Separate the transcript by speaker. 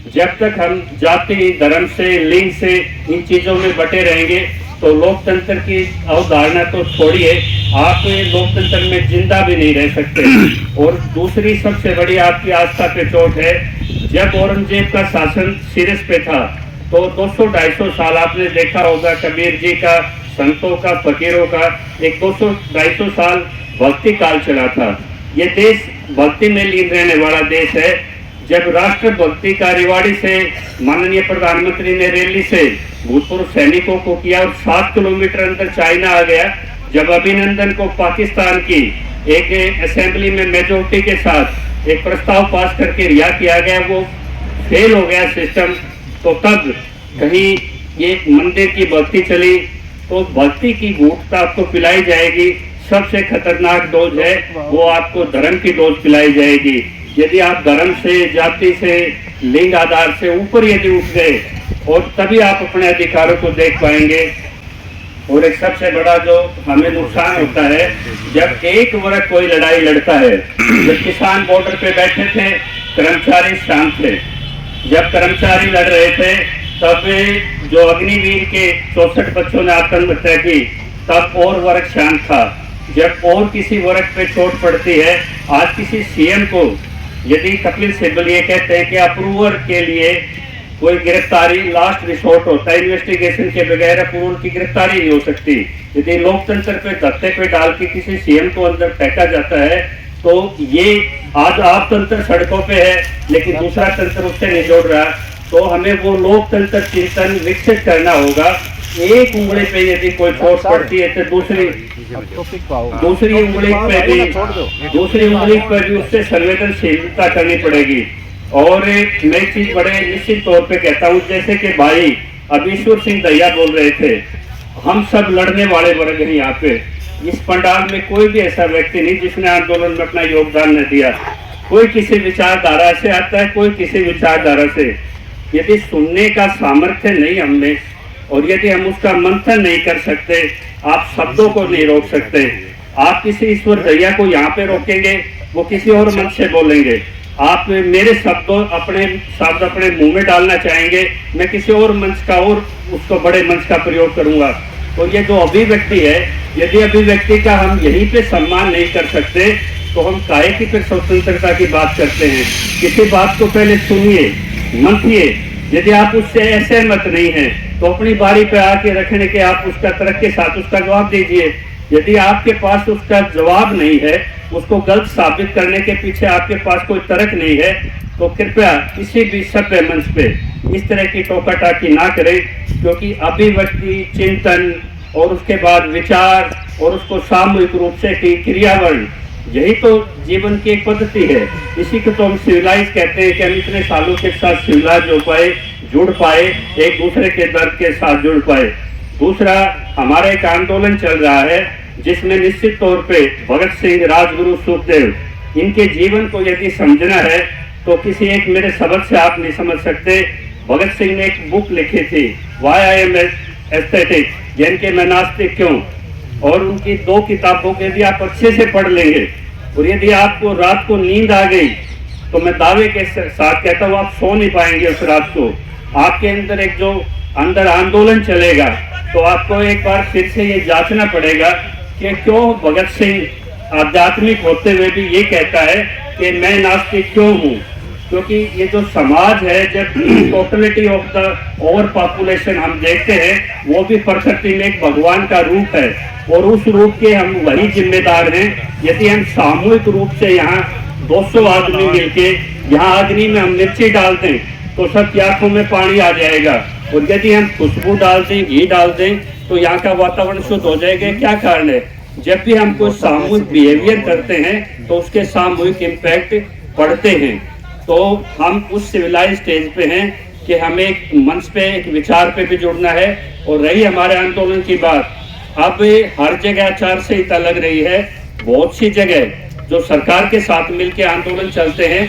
Speaker 1: जब तक हम जाति धर्म से लिंग से इन चीजों में बटे रहेंगे तो लोकतंत्र की अवधारणा तो छोड़िए, आप लोकतंत्र में जिंदा भी नहीं रह सकते। और दूसरी सबसे बड़ी आपकी आस्था पे चोट है, जब औरंगजेब का शासन सिरस पे था तो 200-250 साल आपने देखा होगा कबीर जी का, संतों का, फकीरों का एक 200-250 साल भक्ति काल चला था। ये देश भक्ति में लीन रहने वाला देश है। जब राष्ट्र भक्ति का रिवाड़ी से माननीय प्रधानमंत्री ने रैली से भूतपूर्व सैनिकों को किया और 7 किलोमीटर अंदर चाइना आ गया, जब अभिनंदन को पाकिस्तान की एक असेंबली में मेजोरिटी के साथ एक प्रस्ताव पास करके रिहा किया गया, वो फेल हो गया सिस्टम, तो तब कहीं ये मंदिर की भक्ति चली। तो भक्ति की भूख आपको पिलाई जाएगी, सबसे खतरनाक डोज है वो आपको धर्म की डोज पिलाई जाएगी। यदि आप धर्म से, जाति से, लिंग आधार से ऊपर यदि उठ गए और तभी आप अपने अधिकारों को देख पाएंगे। और एक सबसे बड़ा जो हमें नुकसान होता है, जब एक वर्ग कोई लड़ाई लड़ता है, जब किसान बॉर्डर पे बैठे थे कर्मचारी शांत थे, जब कर्मचारी लड़ रहे थे तब जो अग्निवीर के 64 बच्चों ने आत्महत्या की तब और वर्ग शांत था। जब और किसी वर्ग पे चोट पड़ती है, आज किसी सीएम को यदि कपिल सिब्बल ये कहते हैं कि अप्रूवल के लिए कोई गिरफ्तारी लास्ट रिसोर्ट होता है, इन्वेस्टिगेशन के बगैर अप्रूवल की गिरफ्तारी नहीं हो सकती। यदि लोकतंत्र पे धत्ते पे डाल के किसी सीएम को अंदर फेंका जाता है तो ये आज आप तंत्र सड़कों पे है लेकिन दूसरा तंत्र उससे नहीं जोड़ रहा। तो हमें वो लोकतंत्र चिंतन विकसित करना होगा। एक उंगली पे यदि कोई चोट पड़ती है तो दूसरी उंगली पर भी उससे संवेदनशीलता करनी पड़ेगी। और मैं चीज बड़े निश्चित तौर पे कहता हूँ, जैसे कि भाई अभीश्वर सिंह दहिया बोल रहे थे, हम सब लड़ने वाले वर्ग हैं। यहाँ पे इस पंडाल में कोई भी ऐसा व्यक्ति नहीं जिसने आंदोलन में अपना योगदान न दिया। कोई किसी विचारधारा से आता है, कोई किसी विचारधारा से। यदि सुनने का सामर्थ्य नहीं हमने और यदि हम उसका मंथन नहीं कर सकते, आप शब्दों को नहीं रोक सकते। आप किसी ईश्वर दहिया को यहाँ पे रोकेंगे, वो किसी और मंच से बोलेंगे। आप मेरे शब्द अपने मुंह में डालना चाहेंगे, मैं किसी और मंच का और उसको बड़े मंच का प्रयोग करूंगा। तो ये जो अभिव्यक्ति है, यदि अभिव्यक्ति का हम यहीं पे सम्मान नहीं कर सकते तो हम काहे की फिर स्वतंत्रता की बात करते हैं। किसी बात को पहले सुनिए, मंथिए। यदि आप उससे असहमत नहीं हैं तो अपनी बारी पे आके रखने के आप उसका तर्क के साथ उसका जवाब दीजिए। यदि आपके पास उसका जवाब नहीं है, उसको गलत साबित करने के पीछे आपके पास कोई तर्क नहीं है, तो कृपया किसी भी सभ्य मंच पे इस तरह की टोका टाकी ना करें, क्योंकि अभिव्यक्ति, चिंतन और उसके बाद विचार और उसको सामूहिक रूप से क्रियावर्ण, यही तो जीवन की एक पद्धति है। इसी को तो हम सिविलाइज कहते हैं कि हम इतने सालों के साथ सिविलाइज हो पाए, जुड़ पाए, एक दूसरे के दर्द के साथ जुड़ पाए। दूसरा, हमारा एक आंदोलन चल रहा है जिसमें निश्चित तौर पे भगत सिंह, राजगुरु, सुखदेव, इनके जीवन को यदि समझना है तो किसी एक मेरे शब्द से आप नहीं समझ सकते। भगत सिंह ने एक बुक लिखी थी, व्हाई आई एम एस्थेटिक, यानी कि मैं नास्तिक क्यों। और उनकी 2 किताबों के यदि आप अच्छे से पढ़ लेंगे और यदि आपको रात को नींद आ गई तो मैं दावे के साथ कहता हूँ आप सो नहीं पाएंगे उस रात को। आपके अंदर एक जो अंदर आंदोलन चलेगा तो आपको एक बार फिर से ये जांचना पड़ेगा कि क्यों भगत सिंह आध्यात्मिक होते हुए भी ये कहता है कि मैं नास्तिक क्यों हूँ। क्योंकि ये जो समाज है, जब totality of the over population हम देखते हैं, वो भी प्रकृति में एक भगवान का रूप है और उस रूप के हम वही जिम्मेदार हैं। यदि हम सामूहिक रूप से यहाँ 200 आदमी मिलके यहाँ अग्नि में हम मिर्ची डाल दें तो सबकी आंखों में पानी आ जाएगा। और यदि हम खुशबू डाल दें, घी डाल दें तो यहाँ का वातावरण शुद्ध हो जाएगा। क्या कारण है? जब भी हम कोई सामूहिक बिहेवियर करते हैं तो उसके सामूहिक इम्पैक्ट पड़ते हैं। तो हम उस सिविलाइज स्टेज पे हैं कि हमें एक मंच पे, एक विचार पे भी जुड़ना है। और रही हमारे आंदोलन की बात, अब हर जगह आचार संहिता लग रही है। बहुत सी जगह जो सरकार के साथ मिलकर आंदोलन चलते हैं